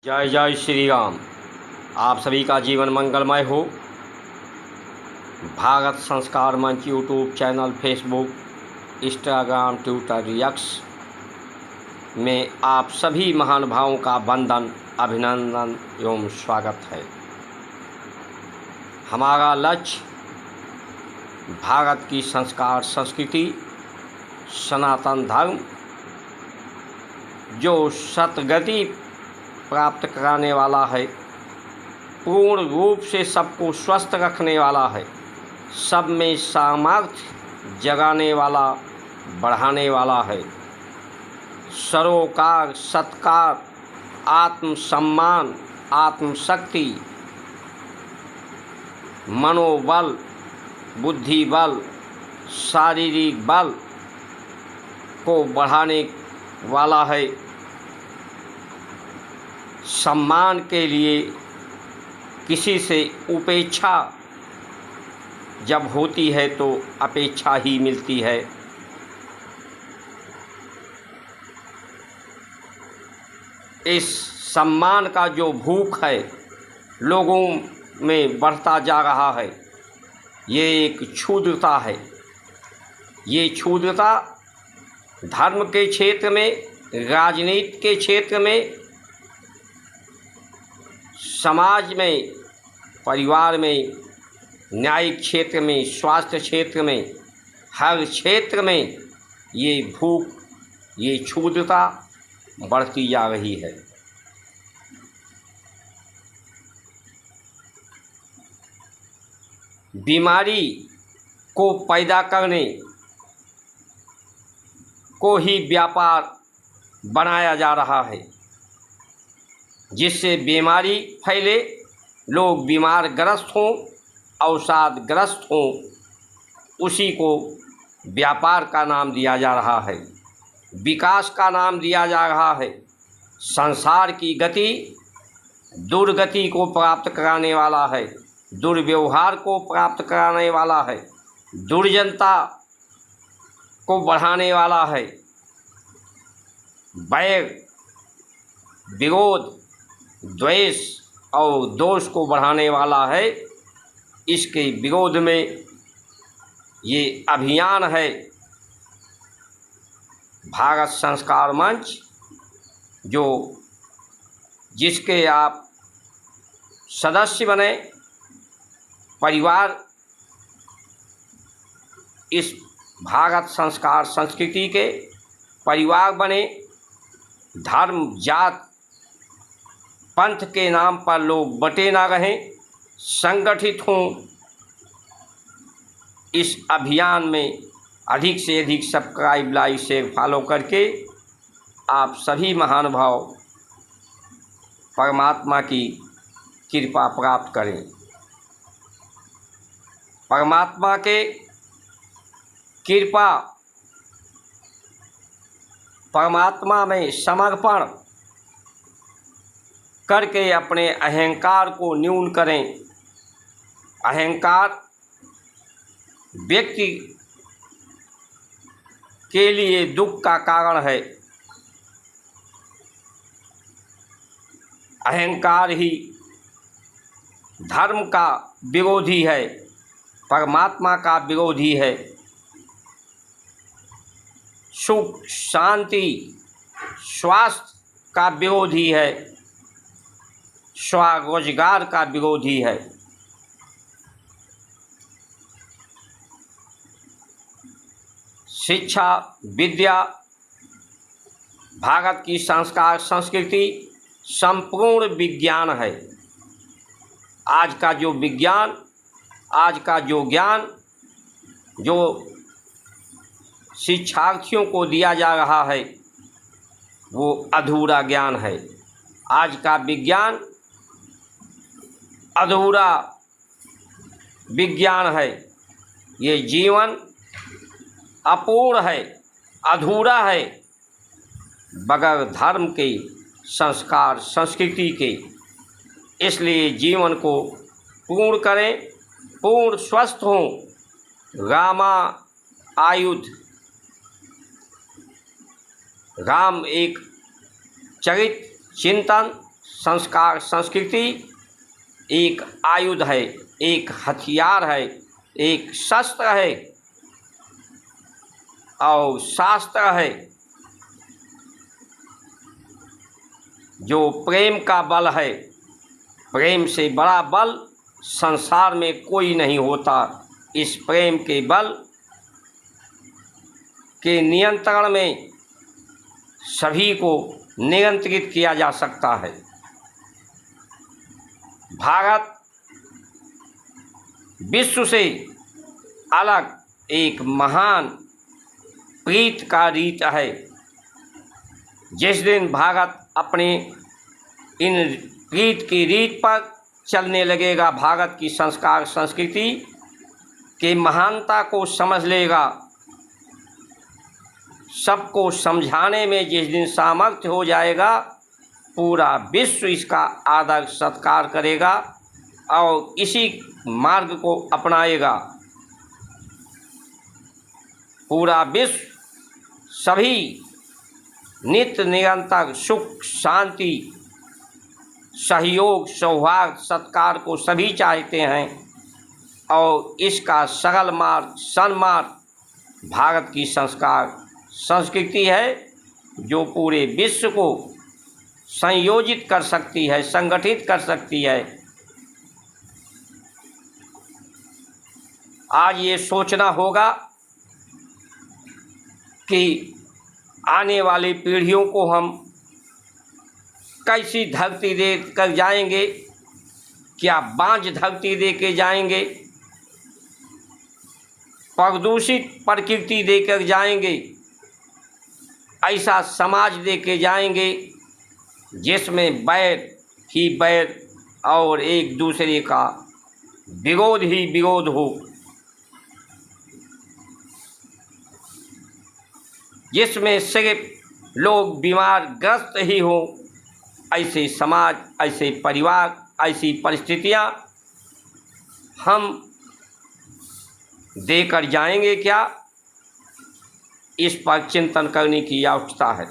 जय जय श्री राम। आप सभी का जीवन मंगलमय हो। भारत संस्कार मंच YouTube channel, Facebook, Instagram, Twitter, x में आप सभी महानुभावों का वंदन, अभिनंदन एवं स्वागत है। हमारा लक्ष्य भारत की संस्कार संस्कृति, सनातन धर्म जो सतगति प्राप्त कराने वाला है, पूर्ण रूप से सबको स्वस्थ रखने वाला है, सब में सामर्थ्य जगाने वाला, बढ़ाने वाला है। सरोकार, सत्कार, आत्मसम्मान, आत्मशक्ति, मनोबल, बुद्धिबल, शारीरिक बल को बढ़ाने वाला है। सम्मान के लिए किसी से उपेक्षा जब होती है तो अपेक्षा ही मिलती है। इस सम्मान का जो भूख है लोगों में बढ़ता जा रहा है, ये एक क्षुद्रता है। ये क्षुद्रता धर्म के क्षेत्र में, राजनीति के क्षेत्र में, समाज में, परिवार में, न्यायिक क्षेत्र में, स्वास्थ्य क्षेत्र में, हर क्षेत्र में ये भूख, ये क्षुद्रता बढ़ती जा रही है। बीमारी को पैदा करने को ही व्यापार बनाया जा रहा है, जिससे बीमारी फैले, लोग बीमार ग्रस्त हों, अवसाद ग्रस्त हों, उसी को व्यापार का नाम दिया जा रहा है, विकास का नाम दिया जा रहा है। संसार की गति दुर्गति को प्राप्त कराने वाला है, दुर्व्यवहार को प्राप्त कराने वाला है, दुर्जनता को बढ़ाने वाला है, बैर, विरोध, द्वेष और दोष को बढ़ाने वाला है। इसके विरोध में ये अभियान है भारत संस्कार मंच, जिसके आप सदस्य बने, परिवार इस भारत संस्कार संस्कृति के परिवार बने। धर्म, जात, पंथ के नाम पर लोग बटे ना रहें, संगठित हों। इस अभियान में अधिक से अधिक सब्सक्राइब, लाइक, शेयर, फॉलो करके आप सभी महानुभाव परमात्मा की कृपा प्राप्त करें। परमात्मा के कृपा, परमात्मा में समर्पण करके अपने अहंकार को न्यून करें। अहंकार व्यक्ति के लिए दुख का कारण है। अहंकार ही धर्म का विरोधी है, परमात्मा का विरोधी है। सुख, शांति, स्वास्थ्य का विरोधी है, स्वरोजगार का विरोधी है। शिक्षा, विद्या, भारत की संस्कार संस्कृति संपूर्ण विज्ञान है। आज का जो विज्ञान, आज का जो ज्ञान जो शिक्षार्थियों को दिया जा रहा है, वो अधूरा ज्ञान है। आज का विज्ञान अधूरा विज्ञान है। ये जीवन अपूर्ण है, अधूरा है, बगैर धर्म के, संस्कार संस्कृति के। इसलिए जीवन को पूर्ण करें, पूर्ण स्वस्थ हों। रामा आयुध, राम एक चरित्र, चिंतन, संस्कार संस्कृति एक आयुध है, एक हथियार है, एक शस्त्र है और शास्त्र है जो प्रेम का बल है। प्रेम से बड़ा बल संसार में कोई नहीं होता। इस प्रेम के बल के नियंत्रण में सभी को नियंत्रित किया जा सकता है। भारत विश्व से अलग एक महान प्रीत का रीत है। जिस दिन भारत अपने इन प्रीत की रीत पर चलने लगेगा, भारत की संस्कार संस्कृति के महानता को समझ लेगा, सबको समझाने में जिस दिन सामर्थ्य हो जाएगा, पूरा विश्व इसका आदर सत्कार करेगा और इसी मार्ग को अपनाएगा। पूरा विश्व सभी नित्य निरंतर सुख शांति सहयोग सौहार्द सत्कार को सभी चाहते हैं और इसका सरल मार्ग सन्मार्ग भारत की संस्कार संस्कृति है जो पूरे विश्व को संयोजित कर सकती है, संगठित कर सकती है। आज ये सोचना होगा कि आने वाली पीढ़ियों को हम कैसी धरती दे कर जाएंगे, क्या बांझ धरती दे के जाएंगे, प्रदूषित प्रकृति देकर जाएंगे, ऐसा समाज दे के जाएंगे जिसमें बैर ही बैर और एक दूसरे का विरोध ही विरोध हो, जिसमें सिर्फ लोग बीमार ग्रस्त ही हों। ऐसे समाज, ऐसे परिवार, ऐसी परिस्थितियां हम देकर जाएंगे क्या, इस पर चिंतन करने की आवश्यकता है।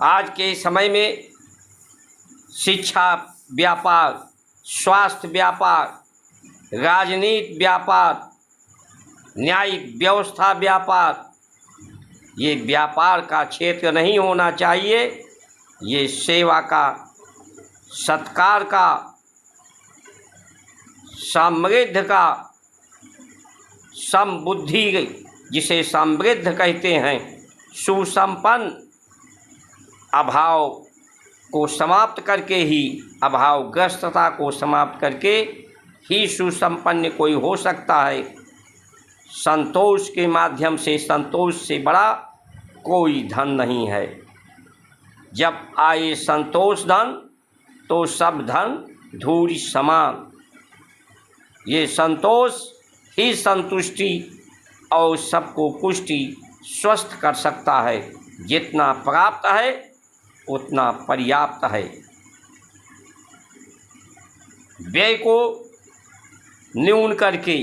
आज के समय में शिक्षा व्यापार, स्वास्थ्य व्यापार, राजनीति व्यापार, न्यायिक व्यवस्था व्यापार, ये व्यापार का क्षेत्र नहीं होना चाहिए। ये सेवा का, सत्कार का, समृद्ध का, समबुद्धि जिसे समृद्ध कहते हैं, सुसंपन्न अभाव को समाप्त करके ही, अभावग्रस्तता को समाप्त करके ही सुसंपन्न कोई हो सकता है। संतोष के माध्यम से, संतोष से बड़ा कोई धन नहीं है। जब आए संतोष धन तो सब धन धूल समान। ये संतोष ही संतुष्टि और सबको पुष्टि स्वस्थ कर सकता है। जितना प्राप्त है उतना पर्याप्त है। व्यय को न्यून करके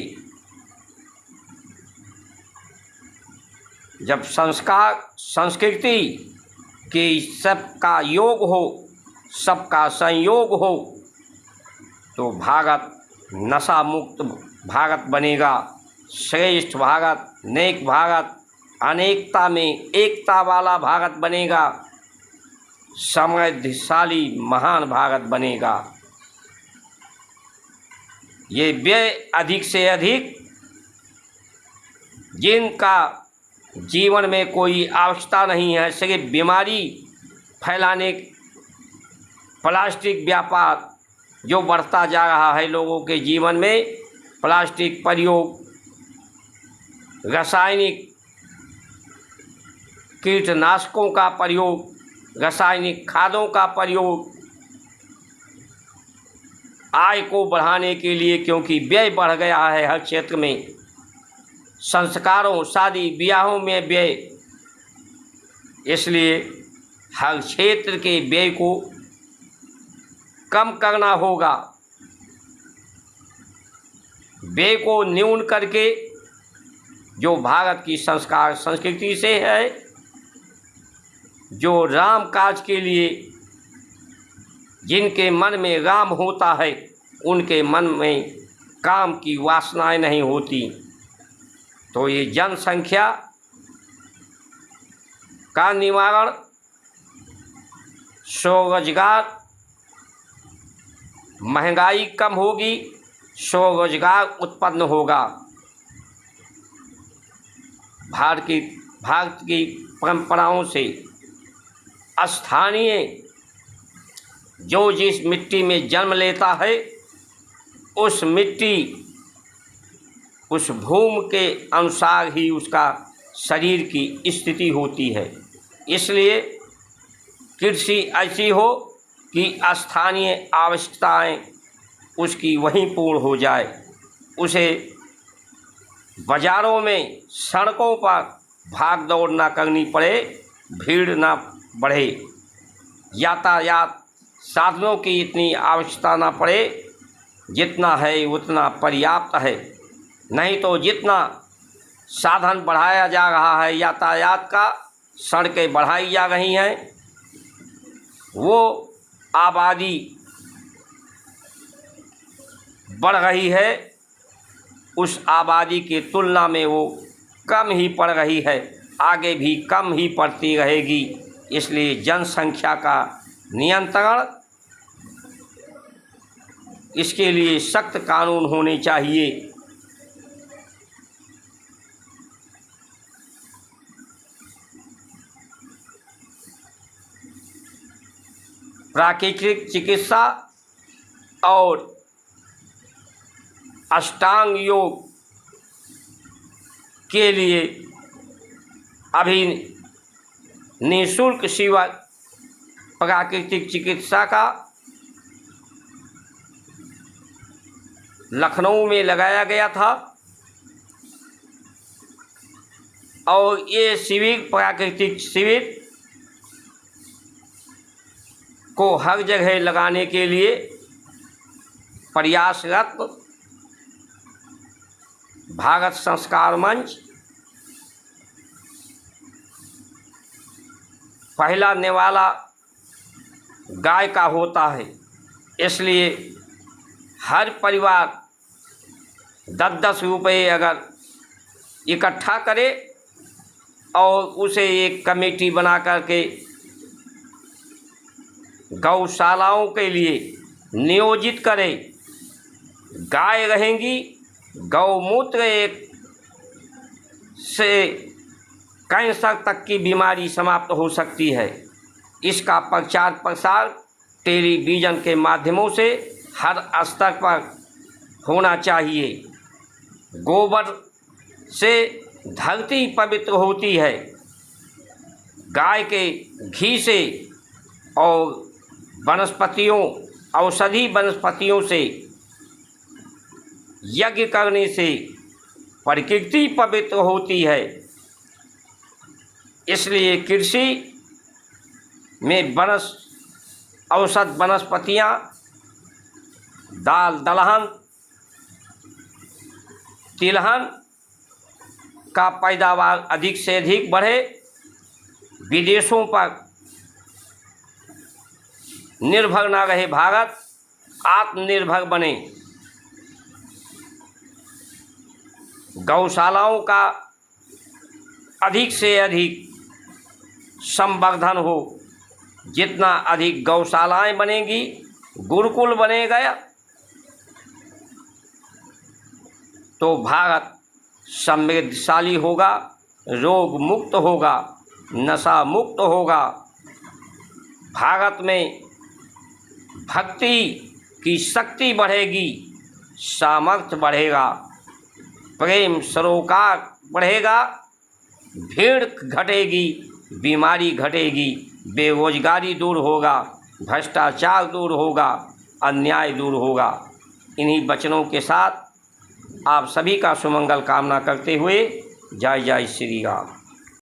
जब संस्कार संस्कृति के सबका योग हो, सबका संयोग हो, तो भारत नशा मुक्त भारत बनेगा, श्रेष्ठ भारत, नेक भारत, अनेकता में एकता वाला भारत बनेगा, समृद्धशाली महान भारत बनेगा। ये व्यय अधिक से अधिक, जिनका जीवन में कोई आवश्यकता नहीं है, सिर्फ बीमारी फैलाने, प्लास्टिक व्यापार जो बढ़ता जा रहा है लोगों के जीवन में, प्लास्टिक प्रयोग, रासायनिक कीटनाशकों का प्रयोग, रासायनिक खादों का प्रयोग, आय को बढ़ाने के लिए, क्योंकि व्यय बढ़ गया है हर क्षेत्र में, संस्कारों शादी ब्याहों में व्यय, इसलिए हर क्षेत्र के व्यय को कम करना होगा। व्यय को न्यून करके जो भारत की संस्कार संस्कृति से है जो राम काज के लिए जिनके मन में राम होता है उनके मन में काम की वासनाएं नहीं होती। तो ये जनसंख्या का निवारण, स्वरोजगार, महंगाई कम होगी, स्वरोजगार उत्पन्न होगा। भारत की परंपराओं से स्थानीय जो जिस मिट्टी में जन्म लेता है उस मिट्टी, उस भूमि के अनुसार ही उसका शरीर की स्थिति होती है। इसलिए कृषि ऐसी हो कि स्थानीय आवश्यकताएं उसकी वहीं पूर्ण हो जाए, उसे बाज़ारों में, सड़कों पर भाग दौड़ ना करनी पड़े, भीड़ ना बढ़े, यातायात साधनों की इतनी आवश्यकता ना पड़े, जितना है उतना पर्याप्त है। नहीं तो जितना साधन बढ़ाया जा रहा है यातायात का, सड़कें बढ़ाई जा रही हैं, वो आबादी बढ़ रही है, उस आबादी की तुलना में वो कम ही पड़ रही है, आगे भी कम ही पड़ती रहेगी। इसलिए जनसंख्या का नियंत्रण, इसके लिए सख्त कानून होने चाहिए। प्राकृतिक चिकित्सा और अष्टांग योग के लिए अभी निःशुल्क शिविर प्राकृतिक चिकित्सा का लखनऊ में लगाया गया था और ये शिविर, प्राकृतिक शिविर को हर जगह लगाने के लिए प्रयासरत भारत संस्कार मंच पहला निवाला गाय का होता है। इसलिए हर परिवार 10-10 रुपये अगर इकट्ठा करे और उसे एक कमेटी बना करके गौशालाओं के लिए नियोजित करे, गाय रहेंगी, गौमूत्र एक से कैंसर तक की बीमारी समाप्त हो सकती है। इसका प्रचार प्रसार टेलीविज़न के माध्यमों से हर स्तर पर होना चाहिए। गोबर से धरती पवित्र होती है, गाय के घी से और वनस्पतियों, औषधि वनस्पतियों से यज्ञ करने से प्रकृति पवित्र होती है। इसलिए कृषि में औषध वनस्पतियाँ, दाल दलहन, तिलहन का पैदावार अधिक से अधिक बढ़े, विदेशों पर निर्भर ना रहे भारत, आत्मनिर्भर बने। गौशालाओं का अधिक से अधिक संवर्धन हो, जितना अधिक गौशालाएं बनेंगी, गुरुकुल बनेगा, तो भारत समृद्धशाली होगा, रोग मुक्त होगा, नशा मुक्त होगा। भारत में भक्ति की शक्ति बढ़ेगी, सामर्थ्य बढ़ेगा, प्रेम सरोकार बढ़ेगा, भीड़ घटेगी, बीमारी घटेगी, बेरोजगारी दूर होगा, भ्रष्टाचार दूर होगा, अन्याय दूर होगा। इन्हीं वचनों के साथ आप सभी का सुमंगल कामना करते हुए जय जय श्री राम।